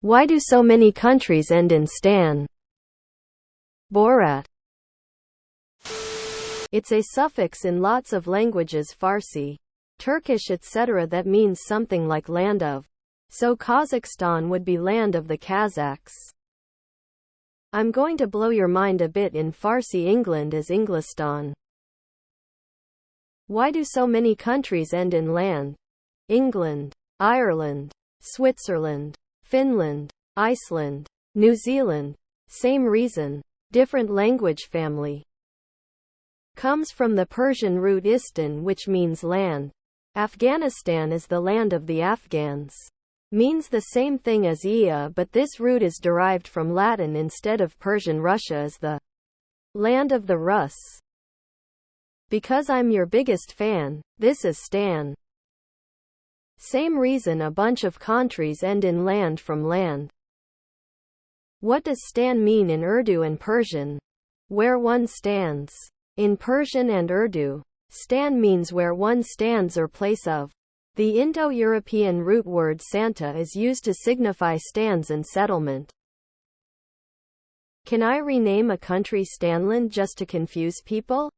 Why do so many countries end in stan? Borat. It's a suffix in lots of languages, Farsi, Turkish etc., that means something like land of. So Kazakhstan would be land of the Kazakhs. I'm going to blow your mind a bit. In Farsi, England is Inglistan. Why do so many countries end in land? England, Ireland, Switzerland, Finland, Iceland, New Zealand. Same reason. Different language family. Comes from the Persian root istan, which means land. Afghanistan is the land of the Afghans. Means the same thing as Iya, but this root is derived from Latin instead of Persian. Russia is the land of the Rus. Because I'm your biggest fan, this is stan. Same reason a bunch of countries end in land from land. What does stan mean in Urdu and Persian? Where one stands. In Persian and Urdu, stan means where one stands or place of. The Indo-European root word Santa is used to signify stands and settlement. Can I rename a country Stanland just to confuse people?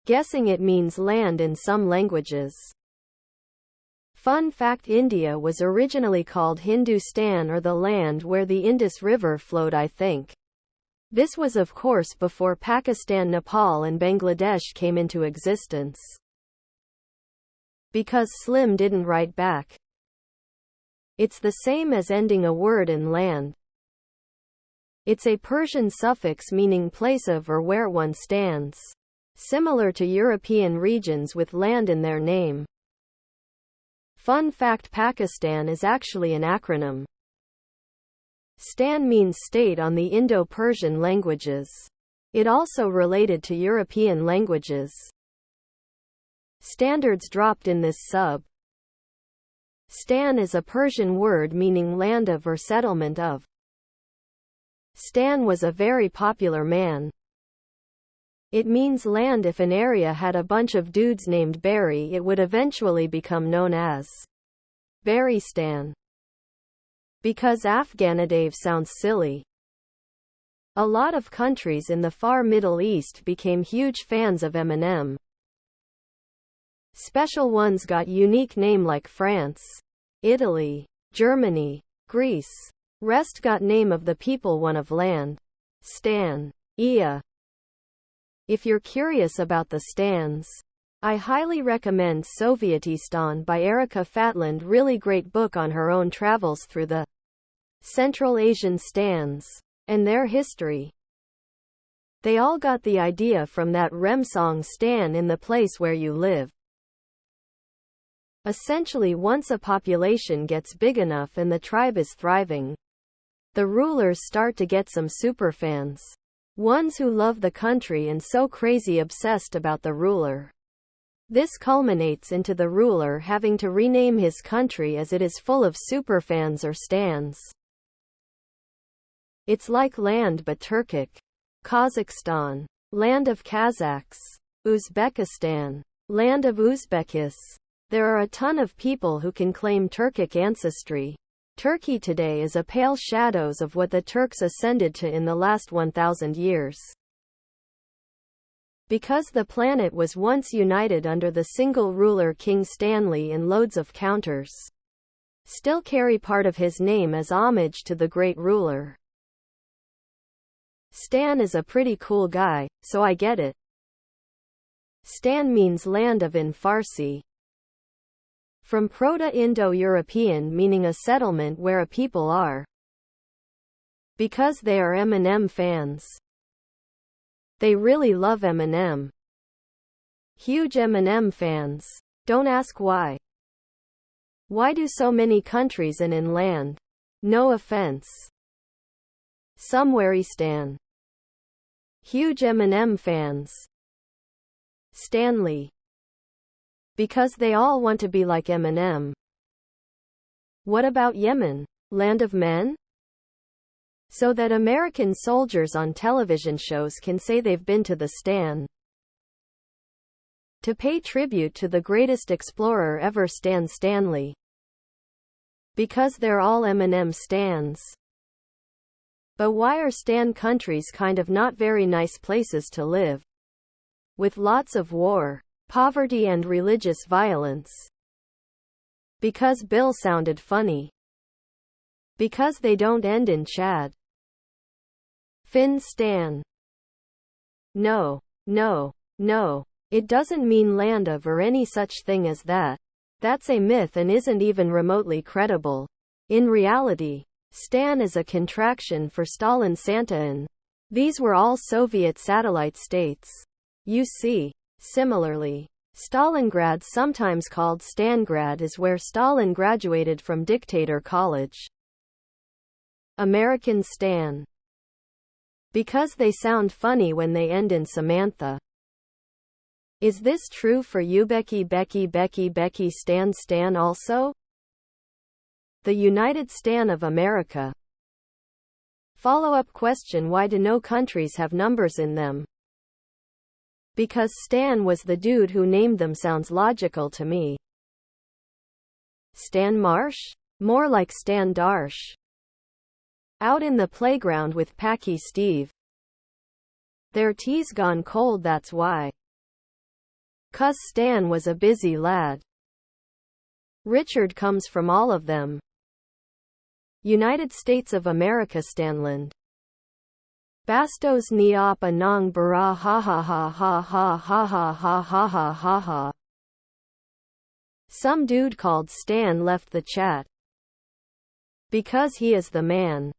Guessing it means land in some languages. Fun fact: India was originally called Hindustan, or the land where the Indus River flowed, I think. This was of course before Pakistan, Nepal and Bangladesh came into existence. Because Slim didn't write back. It's the same as ending a word in land. It's a Persian suffix meaning place of or where one stands. Similar to European regions with land in their name. Fun fact: Pakistan is actually an acronym. Stan means state on the Indo-Persian languages. It also related to European languages. Standards dropped in this sub. Stan is a Persian word meaning land of or settlement of. Stan was a very popular man. It means land. If an area had a bunch of dudes named Barry, it would eventually become known as Barrystan. Because Afghanadave sounds silly. A lot of countries in the far Middle East became huge fans of Eminem. Special ones got unique name like France, Italy, Germany, Greece. Rest got name of the people, one of land. Stan. Iya. If you're curious about the stans, I highly recommend Sovietistan by Erika Fatland. Really great book on her own travels through the Central Asian stans and their history. They all got the idea from that Rem song Stan in the place where you live. Essentially, once a population gets big enough and the tribe is thriving, the rulers start to get some superfans. Ones who love the country and so crazy obsessed about the ruler. This culminates into the ruler having to rename his country as it is full of superfans or stans. It's like land but Turkic. Kazakhstan. Land of Kazakhs. Uzbekistan. Land of Uzbekis. There are a ton of people who can claim Turkic ancestry. Turkey today is a pale shadows of what the Turks ascended to in the last 1,000 years. Because the planet was once united under the single ruler King Stanley, and loads of counters still carry part of his name as homage to the great ruler. Stan is a pretty cool guy, so I get it. Stan means land of in Farsi. From Proto-Indo-European meaning a settlement where a people are. Because they are Eminem fans. They really love Eminem. Huge Eminem fans. Don't ask why. Why do so many countries end in land? No offense. Somewhereistan. Huge Eminem fans. Stanley. Because they all want to be like Eminem. What about Yemen? Land of men? So that American soldiers on television shows can say they've been to the Stan. To pay tribute to the greatest explorer ever, Stanley. Because they're all Eminem stans. But why are stan countries kind of not very nice places to live? With lots of war, poverty and religious violence. Because Bill sounded funny. Because they don't end in Chad. Finn stan. No, no, no. It doesn't mean land of or any such thing as that. That's a myth and isn't even remotely credible. In reality, Stan is a contraction for Stalin Santa and these were all Soviet satellite states. You see. Similarly, Stalingrad, sometimes called Stangrad, is where Stalin graduated from Dictator College. American Stan. Because they sound funny when they end in Samantha. Is this true for you, Becky Stan also? The United Stan of America. Follow-up question: why do no countries have numbers in them? Because Stan was the dude who named them. Sounds logical to me. Stan Marsh? More like Stan Darsh. Out in the playground with Packy Steve. Their tea's gone cold, that's why. 'Cause Stan was a busy lad. Richard comes from all of them. United States of America Stanland. Bastos ni apa nang bara ha ha ha ha ha ha ha ha ha ha ha ha. Some dude called Stan left the chat. Because he is the man.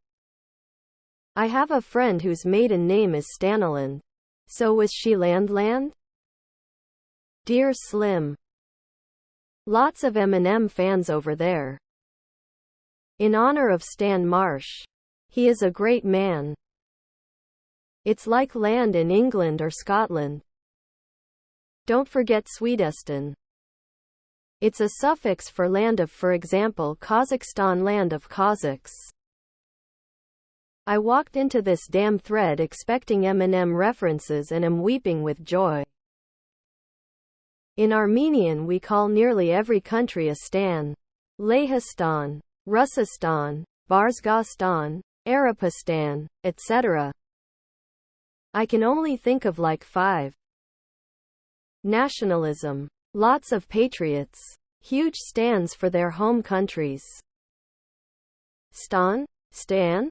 I have a friend whose maiden name is Staniland. So was she Land? Dear Slim. Lots of Eminem fans over there. In honor of Stan Marsh. He is a great man. It's like land in England or Scotland. Don't forget Swedestan. It's a suffix for land of, for example, Kazakhstan, land of Kazakhs. I walked into this damn thread expecting Eminem references and am weeping with joy. In Armenian we call nearly every country a stan. Lehistan, Russistan, Barzgastan, Arapistan, etc. I can only think of like 5. Nationalism. Lots of patriots. Huge stands for their home countries. Stan? Stan?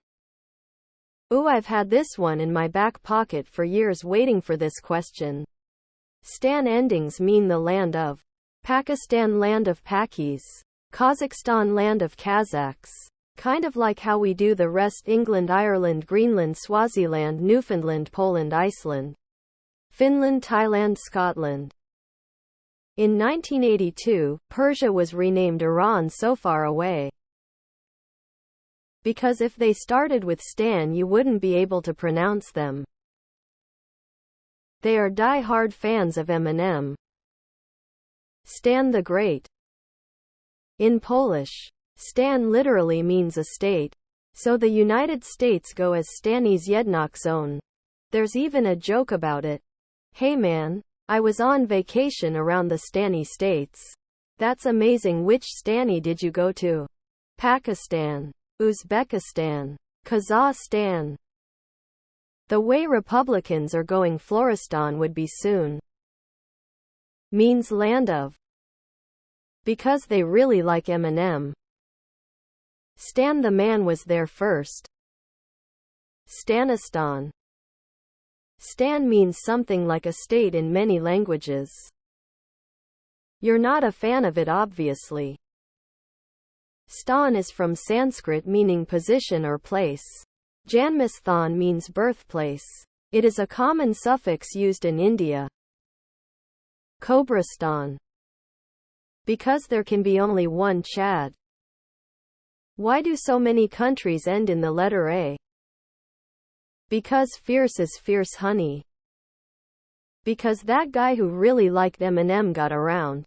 Ooh, I've had this one in my back pocket for years waiting for this question. Stan endings mean the land of. Pakistan, land of Pakis. Kazakhstan, land of Kazakhs. Kind of like how we do the rest: England, Ireland, Greenland, Swaziland, Newfoundland, Poland, Iceland, Finland, Thailand, Scotland. In 1982, Persia was renamed Iran, so far away. Because if they started with Stan you wouldn't be able to pronounce them. They are die-hard fans of Eminem. Stan the Great. In Polish, Stan literally means a state, so the United States go as Stany Zjednoczone. There's even a joke about it. Hey man, I was on vacation around the Stany states. That's amazing. Which Stany did you go to? Pakistan, Uzbekistan, Kazakhstan. The way Republicans are going, Floristan would be soon. Means land of. Because they really like Eminem. Stan the Man was there first. Stanistan. Stan means something like a state in many languages. You're not a fan of it, obviously. Stan is from Sanskrit meaning position or place. Janmasthan means birthplace. It is a common suffix used in India. Cobristan. Because there can be only one Chad. Why do so many countries end in the letter A? Because fierce is fierce honey. Because that guy who really liked Eminem got around.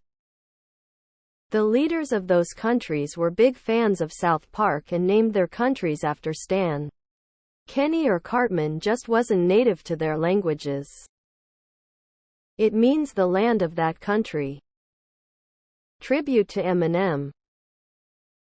The leaders of those countries were big fans of South Park and named their countries after Stan. Kenny or Cartman just wasn't native to their languages. It means the land of that country. Tribute to Eminem.